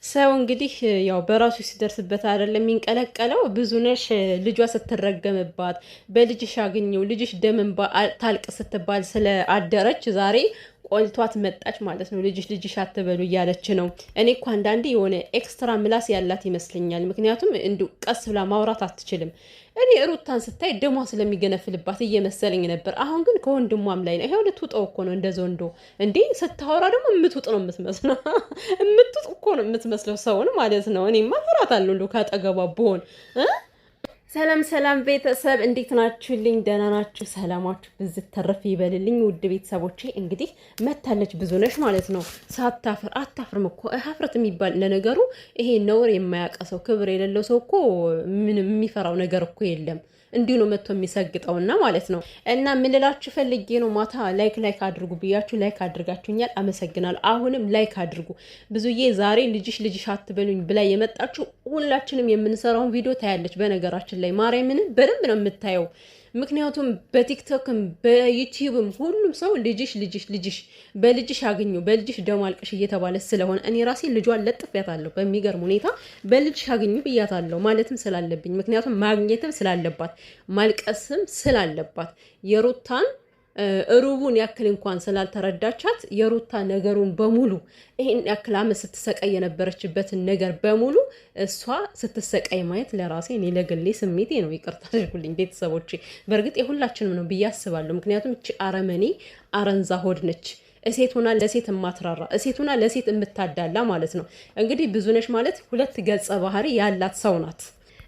ሰው እንግዲህ ያው በራሱ ሲደርስበት አይደለም የሚንቀለቀለው። ብዙነሽ ልጇ ስትረገምባት በልጅሽ አገኘው ልጅሽ ደም እንባ ታልቅ ስትባል ስለ አደረች ዛሬ ቆልቷት መጣች ማለት ነው። ልጅሽ አትበሉ እያለች ነው። እኔ እኮ አንዳንዴ የሆነ ኤክስትራ ምላስ ያላት ይመስለኛል። ምክንያቱም እንዲሁ ቀስ ብላ ማውራት አትችልም። እኔ ሩታን ስታይ ደሟ ስለሚገነፍልባት እየመሰለኝ ነበር። አሁን ግን ከወንድሟም ላይ ነው። ይሄው ልትውጠው እኮ ነው እንደ ዘንዶ እንዴ! ስታወራ ደግሞ የምትውጥ ነው የምትመስለው። የምትውጥ እኮ ነው የምትመስለው ሰውን ማለት ነው። እኔማ እፈራታለሁ እንደው ካጠገቧ ብሆን። ሰላም ሰላም ቤተሰብ እንዴት ናችሁልኝ? ደህና ናችሁ? ሰላማችሁ ብዝት ተረፍ ይበልልኝ። ውድ ቤተሰቦቼ እንግዲህ መታለች ብዙነሽ ማለት ነው። ሳታፍር አታፍርም እኮ ሀፍረት የሚባል ለነገሩ ይሄ ነውር የማያውቅ ሰው ክብር የሌለው ሰው እኮ ምንም የሚፈራው ነገር እኮ የለም። እንዲሁ ነው መጥቶ የሚሰግጠውና ማለት ነው። እና ምን ልላችሁ ፈልጌ ነው ማታ ላይክ አድርጉ ብያችሁ ላይክ አድርጋችሁኛል፣ አመሰግናለሁ። አሁንም ላይክ አድርጉ። ብዙዬ ዛሬ ልጅሽ አትበሉኝ ብላ የመጣችሁ ሁላችንም የምንሰራውን ቪዲዮ ታያለች። በነገራችን ላይ ማርያምን በደንብ ነው የምታየው። ምክንያቱም በቲክቶክም በዩቲዩብም ሁሉም ሰው ልጅሽ በልጅሽ አገኘው በልጅሽ ደም አልቅሽ እየተባለ ስለሆነ እኔ ራሴ ልጇን ለጥፌያታለሁ። በሚገርም ሁኔታ በልጅሽ አገኘው ብያታለሁ ማለትም ስላለብኝ፣ ምክንያቱም ማግኘትም ስላለባት ማልቀስም ስላለባት የሩታን ሩቡን ያክል እንኳን ስላልተረዳቻት የሩታ ነገሩን በሙሉ ይሄን ያክል አመት ስትሰቃይ የነበረችበትን ነገር በሙሉ እሷ ስትሰቃይ ማየት ለራሴ እኔ ለግሌ ስሜቴ ነው። ይቅርታ አድርጉልኝ ቤተሰቦቼ። በእርግጥ የሁላችንም ነው ብዬ አስባለሁ። ምክንያቱም እቺ አረመኔ አረንዛ ሆድ ነች። እሴት ሆና ለሴት የማትራራ እሴት ሆና ለሴት የምታዳላ ማለት ነው። እንግዲህ ብዙነሽ ማለት ሁለት ገጸ ባህሪ ያላት ሰው ናት።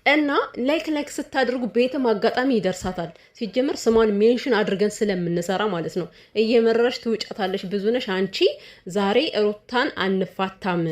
እና ላይክ ስታደርጉ ቤትም አጋጣሚ ይደርሳታል። ሲጀመር ስሟን ሜንሽን አድርገን ስለምንሰራ ማለት ነው። እየመረረሽ ትውጫታለሽ። ብዙነሽ አንቺ ዛሬ ሩታን አንፋታም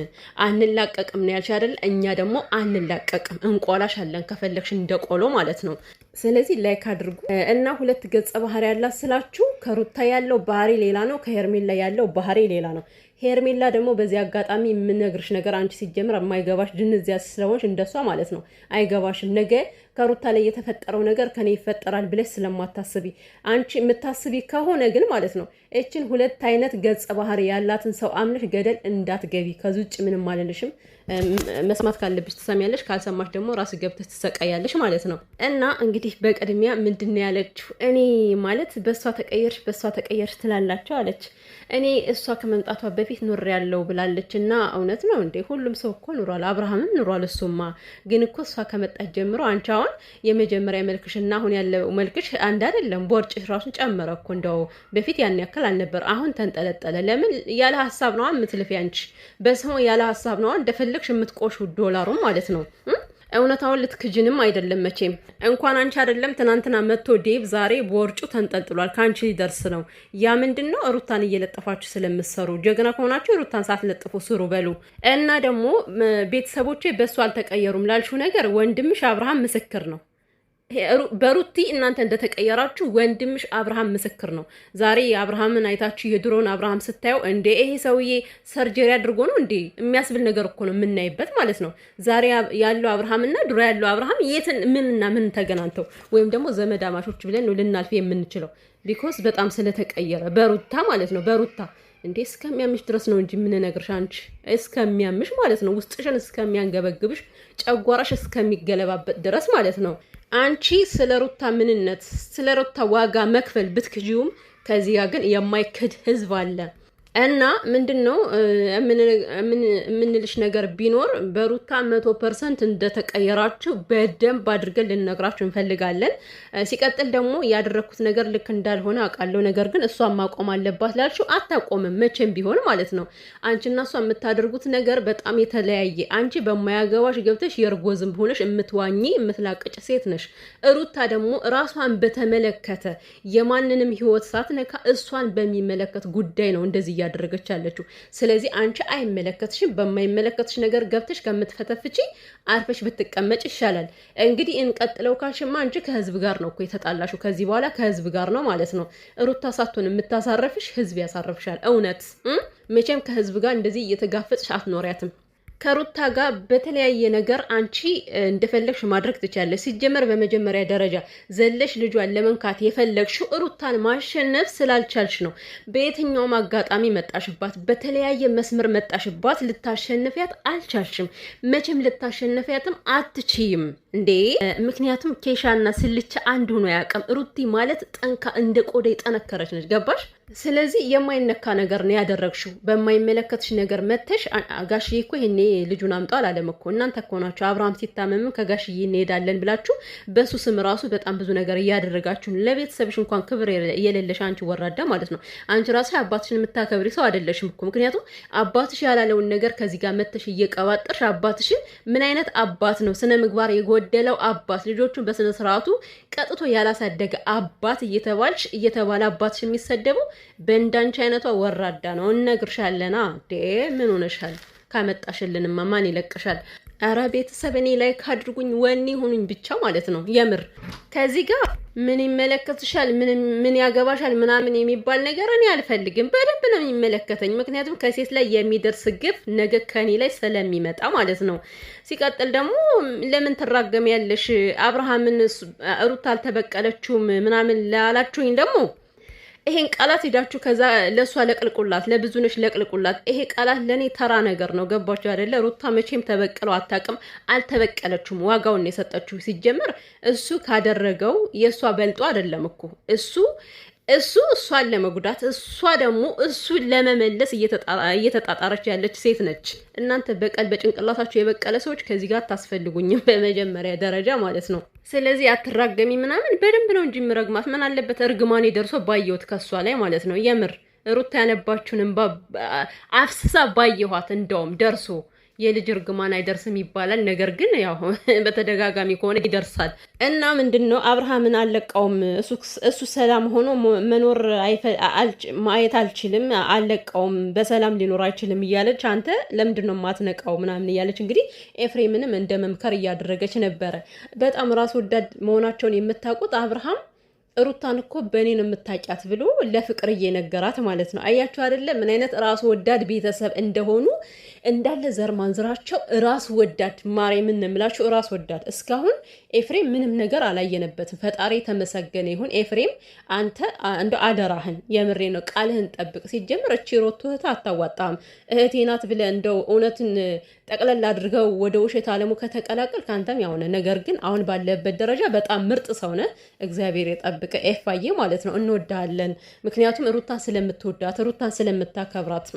አንላቀቅም ነው ያልሽ አይደል? እኛ ደግሞ አንላቀቅም እንቆላሽ አለን ከፈለግሽ እንደቆሎ ማለት ነው። ስለዚህ ላይክ አድርጉ። እና ሁለት ገጸ ባህሪ ያላት ስላችሁ ከሩታ ያለው ባህሪ ሌላ ነው፣ ከሄርሜላ ያለው ባህሪ ሌላ ነው። ሄርሜላ ደግሞ በዚህ አጋጣሚ የምነግርሽ ነገር አንቺ ሲጀምር የማይገባሽ ድንዝያ ስለሆንሽ እንደሷ ማለት ነው አይገባሽም። ነገ ከሩታ ላይ የተፈጠረው ነገር ከኔ ይፈጠራል ብለሽ ስለማታስቢ አንቺ የምታስቢ ከሆነ ግን ማለት ነው እችን ሁለት አይነት ገጸ ባህሪ ያላትን ሰው አምነሽ ገደል እንዳትገቢ። ከዚህ ውጭ ምንም አልልሽም። መስማት ካለብሽ ትሰሚያለሽ፣ ካልሰማሽ ደግሞ ራስ ገብተሽ ትሰቃያለሽ ማለት ነው። እና እንግዲህ በቅድሚያ ምንድነው ያለችው? እኔ ማለት በእሷ ተቀየርሽ ትላላቸው አለች። እኔ እሷ ከመምጣቷ በፊት ኑር ያለው ብላለች። እና እውነት ነው እንዴ? ሁሉም ሰው እኮ ኑሯል፣ አብርሃምም ኑሯል። እሱማ ግን እኮ እሷ ከመጣች ጀምሮ አንቺ አሁን የመጀመሪያ መልክሽ እና አሁን ያለው መልክሽ አንድ አይደለም። ቦርጭሽ ራሱን ጨመረ እኮ። እንደው በፊት ያን ያክል አልነበር፣ አሁን ተንጠለጠለ። ለምን? ያለ ሀሳብ ነው የምትልፊ አንቺ። በስሙ ያለ ሀሳብ ነው እንደፈለግሽ የምትቆሹ ዶላሩን ማለት ነው። እውነታውን ልትክጅንም አይደለም መቼም። እንኳን አንቺ አይደለም ትናንትና መጥቶ ዴቭ ዛሬ ቦርጩ ተንጠልጥሏል። ከአንቺ ሊደርስ ነው። ያ ምንድን ነው? ሩታን እየለጠፋችሁ ስለምትሰሩ። ጀግና ከሆናችሁ ሩታን ሳትለጥፉ ስሩ በሉ። እና ደግሞ ቤተሰቦቼ በእሱ አልተቀየሩም ላልሽው ነገር ወንድምሽ አብርሃም ምስክር ነው። በሩቲ እናንተ እንደተቀየራችሁ ወንድምሽ አብርሃም ምስክር ነው። ዛሬ የአብርሃምን አይታችሁ የድሮን አብርሃም ስታየው እንዴ ይሄ ሰውዬ ሰርጀሪ አድርጎ ነው እንዴ የሚያስብል ነገር እኮ ነው የምናይበት ማለት ነው። ዛሬ ያለው አብርሃምና ድሮ ያለው አብርሃም የትን ምንና ምን ተገናንተው ወይም ደግሞ ዘመድ አማቾች ብለን ነው ልናልፍ የምንችለው። ቢኮዝ በጣም ስለተቀየረ በሩታ ማለት ነው። በሩታ እንዴ እስከሚያምሽ ድረስ ነው እንጂ የምንነግርሽ አንቺ እስከሚያምሽ ማለት ነው። ውስጥሽን እስከሚያንገበግብሽ ጨጓራሽ እስከሚገለባበት ድረስ ማለት ነው። አንቺ ስለ ሩታ ምንነት ስለ ሩታ ዋጋ መክፈል ብትክጂውም ከዚያ ግን የማይክድ ህዝብ አለ። እና ምንድነው የምንልሽ ነገር ቢኖር በሩታ 100% እንደተቀየራችሁ በደንብ አድርገን ልንነግራችሁ እንፈልጋለን። ሲቀጥል ደግሞ ያደረኩት ነገር ልክ እንዳልሆነ አውቃለሁ። ነገር ግን እሷ ማቆም አለባት ላልሽው አታቆምም መቼም ቢሆን ማለት ነው። አንቺና እሷ የምታደርጉት ነገር በጣም የተለያየ። አንቺ በማያገባሽ ገብተሽ የእርጎ ዝንብ ሆነሽ የምትዋኚ የምትላቀጭ ሴት ነሽ። ሩታ ደግሞ ራሷን በተመለከተ የማንንም ህይወት ሳትነካ እሷን በሚመለከት ጉዳይ ነው እንደዚህ እያደረገች ያለችው። ስለዚህ አንቺ አይመለከትሽም። በማይመለከትሽ ነገር ገብተሽ ከምትፈተፍቺ አርፈሽ ብትቀመጭ ይሻላል። እንግዲህ እንቀጥለው ካልሽማ አንቺ ከህዝብ ጋር ነው እኮ የተጣላሽው። ከዚህ በኋላ ከህዝብ ጋር ነው ማለት ነው። ሩታ ሳትሆን የምታሳረፍሽ ህዝብ ያሳርፍሻል። እውነት መቼም ከህዝብ ጋር እንደዚህ እየተጋፈጥሽ አትኖሪያትም። ከሩታ ጋር በተለያየ ነገር አንቺ እንደፈለግሽ ማድረግ ትችላለሽ። ሲጀመር በመጀመሪያ ደረጃ ዘለሽ ልጇን ለመንካት የፈለግሽው ሩታን ማሸነፍ ስላልቻልሽ ነው። በየትኛውም አጋጣሚ መጣሽባት፣ በተለያየ መስመር መጣሽባት፣ ልታሸንፊያት አልቻልሽም። መቼም ልታሸንፊያትም አትችይም እንዴ! ምክንያቱም ኬሻና ስልቻ አንድ ሆኖ ያቀም ሩቲ ማለት ጠንካ እንደ ቆዳ የጠነከረች ነች። ገባሽ? ስለዚህ የማይነካ ነገር ነው ያደረግሽው። በማይመለከትሽ ነገር መተሽ ጋሽዬ እኮ ይሄኔ ልጁን አምጧል አለም እኮ እናንተ እኮ ናችሁ። አብርሃም ሲታመም ከጋሽዬ እንሄዳለን ብላችሁ በሱ ስም ራሱ በጣም ብዙ ነገር እያደረጋችሁ ለቤተሰብሽ እንኳን ክብር የሌለሽ አንቺ ወራዳ ማለት ነው። አንቺ ራስሽ አባትሽን የምታከብሪ ሰው አይደለሽም እኮ። ምክንያቱም አባትሽ ያላለውን ነገር ከዚህ ጋር መተሽ እየቀባጠርሽ አባትሽን ምን አይነት አባት ነው? ስነ ምግባር የጎደለው አባት፣ ልጆቹን በስነ ስርዓቱ ቀጥቶ ያላሳደገ አባት እየተባለ አባትሽ የሚሰደበው በእንዳንቺ አይነቷ ወራዳ ነው። እነግርሻለና ምን ሆነሻል? ካመጣሽልንማ ማን ይለቅሻል? አረ ቤተሰብ እኔ ላይ ካድርጉኝ ወኔ ሆኑኝ ብቻ ማለት ነው። የምር ከዚህ ጋር ምን ይመለከትሻል፣ ምን ያገባሻል ምናምን የሚባል ነገር እኔ አልፈልግም። በደንብ ነው የሚመለከተኝ። ምክንያቱም ከሴት ላይ የሚደርስ ግፍ ነገ ከኔ ላይ ስለሚመጣ ማለት ነው። ሲቀጥል ደግሞ ለምን ትራገሚያለሽ? አብርሃምን ሩታ አልተበቀለችውም ምናምን ላላችሁኝ ደግሞ ይሄን ቃላት ሄዳችሁ ከዛ ለሷ ለቅልቁላት፣ ለብዙነሽ ለቅልቁላት። ይሄ ቃላት ለኔ ተራ ነገር ነው። ገባችሁ አይደለ? ሩታ መቼም ተበቀለው አታውቅም፣ አልተበቀለችውም። ዋጋውን የሰጠችው ሲጀመር እሱ ካደረገው የሷ በልጦ አይደለም እኮ እሷን ለመጉዳት እሷ ደግሞ እሱን ለመመለስ እየተጣጣረች ያለች ሴት ነች። እናንተ በቀል በጭንቅላታችሁ የበቀለ ሰዎች ከዚህ ጋር ታስፈልጉኝም በመጀመሪያ ደረጃ ማለት ነው። ስለዚህ አትራገሚ ምናምን በደንብ ነው እንጂ ምረግማት ምን አለበት እርግማኔ ደርሶ ባየሁት ከሷ ላይ ማለት ነው። የምር ሩታ ያነባችሁን አፍስሳ ባየኋት እንደውም ደርሶ የልጅ እርግማን አይደርስም ይባላል። ነገር ግን ያው በተደጋጋሚ ከሆነ ይደርሳል። እና ምንድነው አብርሃምን አለቀውም፣ እሱ ሰላም ሆኖ መኖር ማየት አልችልም፣ አለቀውም፣ በሰላም ሊኖር አይችልም እያለች አንተ ለምንድነው ማትነቃው ምናምን እያለች እንግዲህ ኤፍሬምንም እንደ መምከር እያደረገች ነበረ። በጣም ራስ ወዳድ መሆናቸውን የምታውቁት አብርሃም ሩታን እኮ በእኔን የምታውቂያት ብሎ ለፍቅር እየነገራት ማለት ነው። አያችሁ አይደለ ምን አይነት ራስ ወዳድ ቤተሰብ እንደሆኑ እንዳለ ዘር ማንዝራቸው ራስ ወዳድ ማርያምን እንምላችሁ ራስ ወዳድ። እስካሁን ኤፍሬም ምንም ነገር አላየነበትም። ፈጣሪ ተመሰገነ ይሁን። ኤፍሬም አንተ እንደ አደራህን የምሬ ነው ቃልህን ጠብቅ። ሲጀምር እቺ ሮቶ እህት አታዋጣም። እህቴ ናት ብለህ እንደው እውነትን ጠቅለል አድርገው ወደ ውሸት አለሙ ከተቀላቀል ካንተም ያውነ። ነገር ግን አሁን ባለበት ደረጃ በጣም ምርጥ ሰው ነህ። እግዚአብሔር የጠብቀ ኤፋዬ ማለት ነው። እንወዳለን። ምክንያቱም ሩታን ስለምትወዳት ሩታን ስለምታከብራት።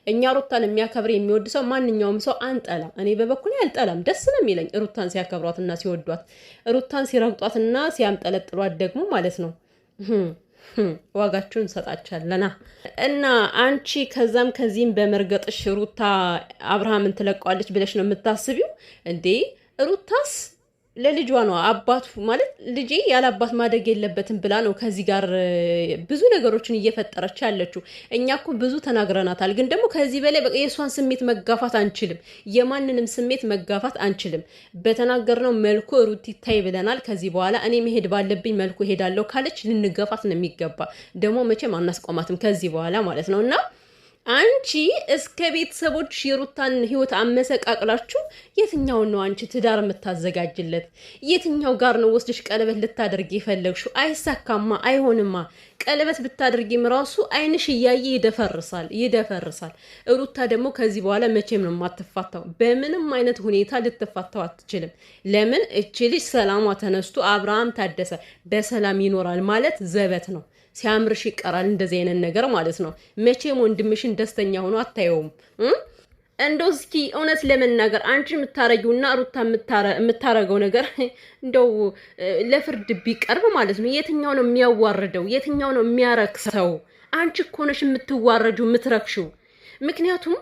እኛ ሩታን የሚያከብር የሚወድ ሰው ማንኛውም ሰው አንጠላም። እኔ በበኩሌ አልጠላም። ደስ ነው የሚለኝ ሩታን ሲያከብሯትና ሲወዷት፣ ሩታን ሲረግጧትና ሲያምጠለጥሏት ደግሞ ማለት ነው ዋጋችሁን እንሰጣቻለና። እና አንቺ ከዛም ከዚህም በመርገጥሽ ሩታ አብርሃምን ትለቀዋለች ብለሽ ነው የምታስቢው እንዴ? ሩታስ ለልጇ ነው አባቱ ማለት ልጄ ያለ አባት ማደግ የለበትም ብላ ነው ከዚህ ጋር ብዙ ነገሮችን እየፈጠረች ያለችው። እኛ እኮ ብዙ ተናግረናታል፣ ግን ደግሞ ከዚህ በላይ በቃ የእሷን ስሜት መጋፋት አንችልም፣ የማንንም ስሜት መጋፋት አንችልም። በተናገርነው መልኩ ሩቲ ታይ ብለናል። ከዚህ በኋላ እኔ መሄድ ባለብኝ መልኩ ሄዳለሁ ካለች ልንገፋት ነው የሚገባ። ደግሞ መቼም አናስቆማትም ከዚህ በኋላ ማለት ነው። እና አንቺ እስከ ቤተሰቦች የሩታን ህይወት አመሰቃቅላችሁ የትኛውን ነው አንቺ ትዳር የምታዘጋጅለት? የትኛው ጋር ነው ወስደሽ ቀለበት ልታደርጊ የፈለግሽው? አይሳካማ፣ አይሆንማ። ቀለበት ብታደርጊም ራሱ አይንሽ እያየ ይደፈርሳል። ሩታ ደግሞ ከዚህ በኋላ መቼም ነው የማትፋታው። በምንም አይነት ሁኔታ ልትፋታው አትችልም። ለምን? እቺ ልጅ ሰላሟ ተነስቶ አብርሃም ታደሰ በሰላም ይኖራል ማለት ዘበት ነው። ሲያምርሽ ይቀራል እንደዚህ አይነት ነገር ማለት ነው። መቼም ወንድምሽን ደስተኛ ሆኖ አታየውም። እንደው እስኪ እውነት ለመናገር አንቺ የምታረጊውና ሩታ የምታረገው ነገር እንደው ለፍርድ ቢቀርብ ማለት ነው የትኛው ነው የሚያዋርደው? የትኛው ነው የሚያረክሰው? አንቺ እኮ ነሽ የምትዋረጂው የምትረክሽው። ምክንያቱም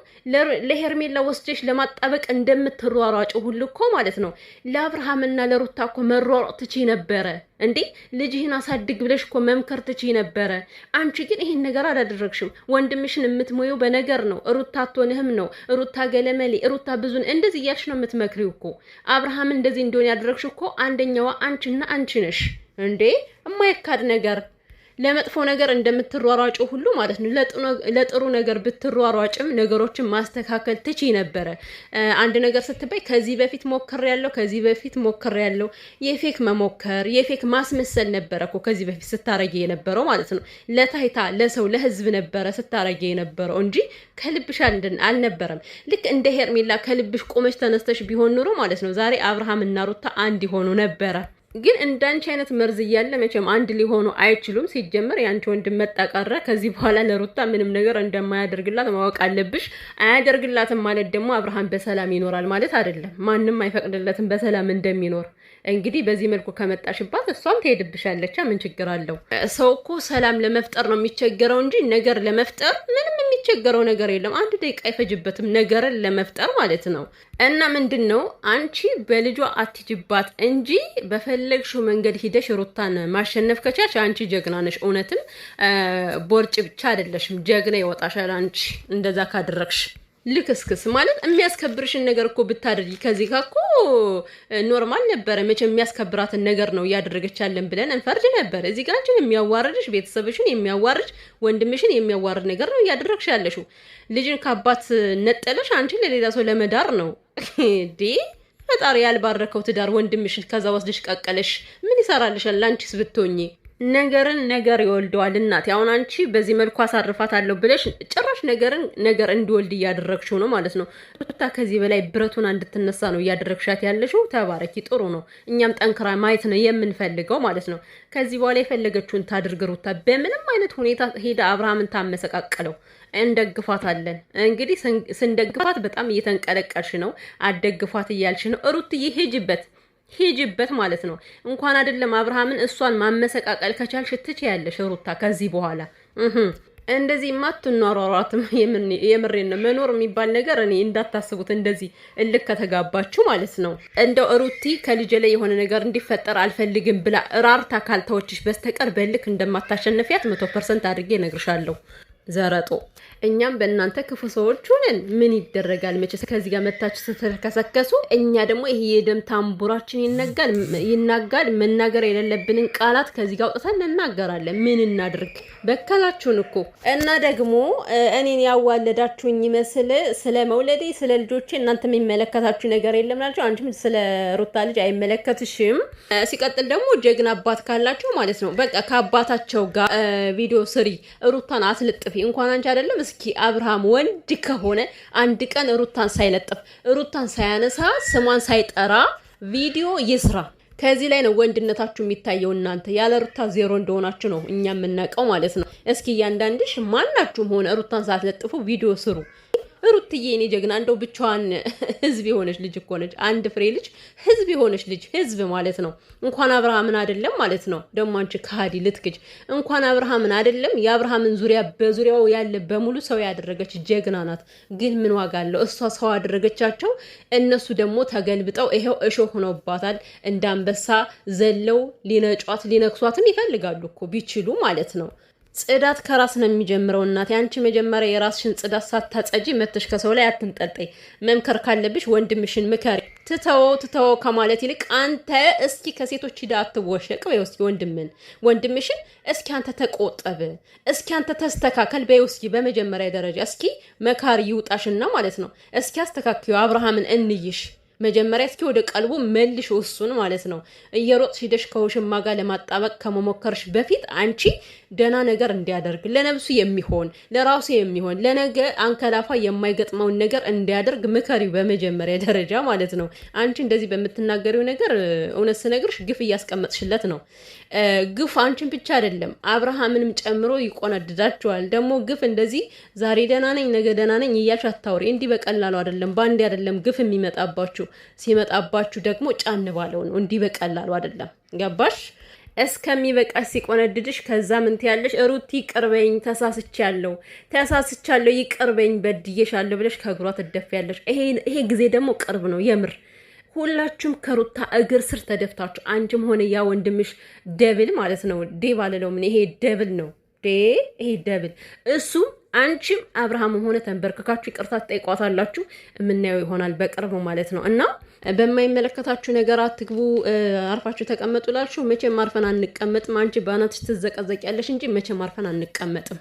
ለሄርሜላ ወስደሽ ለማጣበቅ እንደምትሯሯጭ ሁሉ እኮ ማለት ነው ለአብርሃምና ለሩታ እኮ መሯሯጥ ትቺ ነበረ እንዴ? ልጅህን አሳድግ ብለሽ እኮ መምከር ትቺ ነበረ። አንቺ ግን ይሄን ነገር አላደረግሽም። ወንድምሽን የምትሞየው በነገር ነው። ሩታ አትሆንህም ነው፣ ሩታ ገለመሌ፣ ሩታ ብዙን እንደዚህ እያልሽ ነው የምትመክሪው እኮ። አብርሃም እንደዚህ እንደሆነ ያደረግሽ እኮ አንደኛዋ አንቺና አንቺ ነሽ እንዴ? የማይካድ ነገር ለመጥፎ ነገር እንደምትሯሯጩ ሁሉ ማለት ነው ለጥሩ ነገር ብትሯሯጭም ነገሮችን ማስተካከል ትቺ ነበረ። አንድ ነገር ስትባይ ከዚህ በፊት ሞክር ያለው የፌክ መሞከር የፌክ ማስመሰል ነበረ እኮ ከዚህ በፊት ስታረጊ የነበረው ማለት ነው። ለታይታ ለሰው ለህዝብ ነበረ ስታረጊ የነበረው እንጂ ከልብሽ አልነበረም። ልክ እንደ ሄርሜላ ከልብሽ ቆመሽ ተነስተሽ ቢሆን ኑሮ ማለት ነው ዛሬ አብርሃም እና ሩታ አንድ ይሆኑ ነበረ። ግን እንዳንቺ አይነት መርዝ እያለ መቼም አንድ ሊሆኑ አይችሉም። ሲጀመር ያንቺ ወንድም መጣ ቀረ ከዚህ በኋላ ለሩታ ምንም ነገር እንደማያደርግላት ማወቅ አለብሽ። አያደርግላትም ማለት ደግሞ አብርሃም በሰላም ይኖራል ማለት አይደለም። ማንም አይፈቅድለትም በሰላም እንደሚኖር። እንግዲህ በዚህ መልኩ ከመጣሽባት እሷም ትሄድብሻለች። ምን ችግር አለው? ሰው እኮ ሰላም ለመፍጠር ነው የሚቸገረው እንጂ ነገር ለመፍጠር ምንም የሚቸገረው ነገር የለም። አንድ ደቂቃ አይፈጅበትም ነገርን ለመፍጠር ማለት ነው። እና ምንድነው አንቺ በልጇ አትጅባት እንጂ በፈለግሽው መንገድ ሂደሽ ሩታን ማሸነፍ ከቻልሽ አንቺ ጀግና ነሽ። እውነትም ቦርጭ ብቻ አይደለሽም፣ ጀግና ይወጣሻል አንቺ እንደዛ ካደረግሽ። ልክስክስ ማለት የሚያስከብርሽን ነገር እኮ ብታደርጊ ከዚህ ጋር እኮ ኖርማል ነበረ። መቼም የሚያስከብራትን ነገር ነው እያደረገች ያለን ብለን እንፈርጅ ነበር። እዚህ ጋር አንቺን የሚያዋርድሽ ቤተሰብሽን የሚያዋርድ ወንድምሽን የሚያዋርድ ነገር ነው እያደረግሽ ያለሽው። ልጅን ከአባት ነጠለሽ አንቺን ለሌላ ሰው ለመዳር ነው ዲ ፈጣሪ ያልባረከው ትዳር ወንድምሽን ከዛ ወስደሽ ቀቀለሽ። ምን ይሰራልሻል ላንቺስ ብትሆኚ? ነገርን ነገር ይወልደዋል። እናት አሁን አንቺ በዚህ መልኩ አሳርፋታለሁ ብለሽ ጭራሽ ነገር እንዲወልድ እያደረግሽው ነው ማለት ነው። ሩታ ከዚህ በላይ ብረቱን እንድትነሳ ነው እያደረግሻት ያለሽው። ተባረኪ፣ ጥሩ ነው። እኛም ጠንክራ ማየት ነው የምንፈልገው ማለት ነው። ከዚህ በኋላ የፈለገችውን ታድርግ ሩታ። በምንም አይነት ሁኔታ ሄዳ አብርሃምን ታመሰቃቀለው እንደግፋታለን። እንግዲህ ስንደግፋት በጣም እየተንቀለቀልሽ ነው። አደግፋት እያልሽ ነው ሩትዬ። ሂጅበት ማለት ነው። እንኳን አይደለም አብርሃምን እሷን ማመሰቃቀል ከቻልሽ ትችያለሽ ሩታ። ከዚህ በኋላ እንደዚህ ማትኗሯሯትም የምሬን ነው። መኖር የሚባል ነገር እኔ እንዳታስቡት እንደዚህ እልክ ከተጋባችሁ ማለት ነው። እንደው ሩቲ ከልጅ ላይ የሆነ ነገር እንዲፈጠር አልፈልግም ብላ ራርታ ካልተወችሽ በስተቀር በልክ እንደማታሸነፊያት 100% አድርጌ እነግርሻለሁ። ዘረጦ እኛም በእናንተ ክፉ ሰዎች ሆነን ምን ይደረጋል? መቼ ከዚህ ጋር መታችሁ ስትከሰከሱ እኛ ደግሞ ይሄ የደም ታምቡራችን ይናጋል። መናገር የሌለብንን ቃላት ከዚህ ጋር አውጥተን እናገራለን። ምን እናድርግ? በከላችሁን እኮ እና ደግሞ እኔን ያዋለዳችሁኝ ይመስል ስለ መውለዴ ስለ ልጆቼ እናንተ የሚመለከታችሁ ነገር የለም ናቸው። አንቺም ስለ ሩታ ልጅ አይመለከትሽም። ሲቀጥል ደግሞ ጀግና አባት ካላችሁ ማለት ነው በቃ ከአባታቸው ጋር ቪዲዮ ስሪ፣ ሩታን አስልጥፊ። እንኳን አንቺ አይደለም እስኪ አብርሃም ወንድ ከሆነ አንድ ቀን ሩታን ሳይለጥፍ ሩታን ሳያነሳ ስሟን ሳይጠራ ቪዲዮ ይስራ። ከዚህ ላይ ነው ወንድነታችሁ የሚታየው። እናንተ ያለ ሩታ ዜሮ እንደሆናችሁ ነው እኛ የምናውቀው ማለት ነው። እስኪ እያንዳንድሽ ማናችሁም ሆነ ሩታን ሳትለጥፉ ቪዲዮ ስሩ። ሩትዬ እኔ ጀግና እንደው ብቻዋን ህዝብ የሆነች ልጅ እኮ ነች። አንድ ፍሬ ልጅ ህዝብ የሆነች ልጅ ህዝብ ማለት ነው። እንኳን አብርሃምን አይደለም ማለት ነው። ደግሞ አንቺ ከሃዲ ልትክጅ እንኳን አብርሃምን አይደለም የአብርሃምን ዙሪያ በዙሪያው ያለ በሙሉ ሰው ያደረገች ጀግና ናት። ግን ምን ዋጋ አለው? እሷ ሰው አደረገቻቸው፣ እነሱ ደግሞ ተገልብጠው ይሄው እሾህ ሆነውባታል። እንዳንበሳ ዘለው ሊነጯት ሊነክሷትም ይፈልጋሉ እኮ ቢችሉ ማለት ነው። ጽዳት ከራስ ነው የሚጀምረው። እናቴ አንቺ መጀመሪያ የራስሽን ጽዳት ሳታጸጂ መተሽ ከሰው ላይ አትንጠልጠይ። መምከር ካለብሽ ወንድምሽን ምከሪ። ትተወው ከማለት ይልቅ አንተ እስኪ ከሴቶች ሂዳ አትወሸቅ በይው። እስኪ ወንድምሽን እስኪ አንተ ተቆጠብ፣ እስኪ አንተ ተስተካከል በይው። እስኪ በመጀመሪያ ደረጃ እስኪ መካሪ ይውጣሽና ማለት ነው። እስኪ አስተካክዩ። አብርሃምን እንይሽ መጀመሪያ እስኪ ወደ ቀልቡ መልሽ እሱን ማለት ነው። እየሮጥሽ ሂደሽ ከውሽማ ጋር ለማጣበቅ ከመሞከርሽ በፊት አንቺ ደና ነገር እንዲያደርግ ለነብሱ የሚሆን ለራሱ የሚሆን ለነገ አንከላፋ የማይገጥመውን ነገር እንዲያደርግ ምከሪው በመጀመሪያ ደረጃ ማለት ነው። አንቺ እንደዚህ በምትናገሪው ነገር እውነት ስነግርሽ ግፍ እያስቀመጥሽለት ነው። ግፍ አንቺን ብቻ አይደለም አብርሃምንም ጨምሮ ይቆነድዳቸዋል። ደግሞ ግፍ እንደዚህ ዛሬ ደና ነኝ ነገ ደና ነኝ እያልሽ አታውሪ። እንዲህ በቀላሉ አይደለም፣ ባንዴ አይደለም ግፍ የሚመጣባችሁ። ሲመጣባችሁ ደግሞ ጫን ባለው ነው። እንዲህ በቀላሉ አይደለም። ገባሽ? እስከሚበቃሽ ሲቆነድድሽ ከዛ ምን ትያለሽ? ሩቲ ይቅርበኝ፣ ተሳስቻለሁ፣ ይቅርበኝ፣ በድዬሻለሁ ብለሽ ከእግሯ ትደፊያለሽ። ይሄ ጊዜ ደግሞ ቅርብ ነው የምር። ሁላችሁም ከሩታ እግር ስር ተደፍታችሁ አንቺም ሆነ ያ ወንድምሽ ደብል ማለት ነው። ዴብ አለለው ምን ይሄ ደብል ነው። ይሄ ደብል እሱም አንቺም አብርሃም ሆነ ተንበርክካችሁ ይቅርታ ትጠይቋታላችሁ። የምናየው ይሆናል በቅርቡ ማለት ነው። እና በማይመለከታችሁ ነገር አትግቡ፣ አርፋችሁ ተቀመጡ ላችሁ። መቼም አርፈን አንቀመጥም። አንቺ ባናትሽ ትዘቀዘቂያለሽ እንጂ መቼም አርፈን አንቀመጥም።